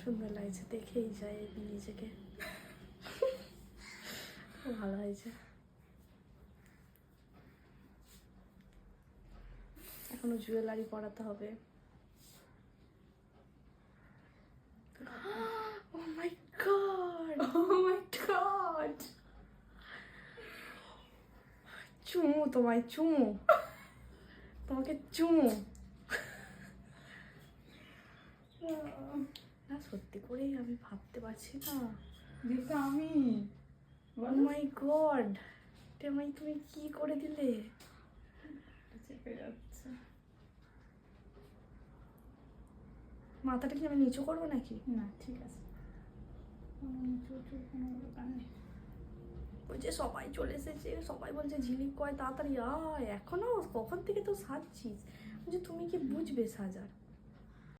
সুন্দর লাগছে, দেখেই যায় নিজেকে। ভালো হয়েছে। এখনো জুয়েলারি পরাতে হবে। Oh my god! Oh my god! চুমু তোমায়, চুমু তোমাকে, চুমু। না সত্যি করেই আমি ভাবতে পারছি না। যেটা আমি Oh my god! টেমাই তুমি কি করে দিলে? চেপে যাচ্ছে। মাথাটা কি আমি নিচু করবো নাকি? না ঠিক আছে, নিচু কোনো দোকান নেই। ওই যে সবাই চলে এসেছে, সবাই বলছে ঝিলিক কয় তাড়াতাড়ি আয়, এখনো কখন থেকে তো সাজছিস? বলছে তুমি কি বুঝবে সাজার?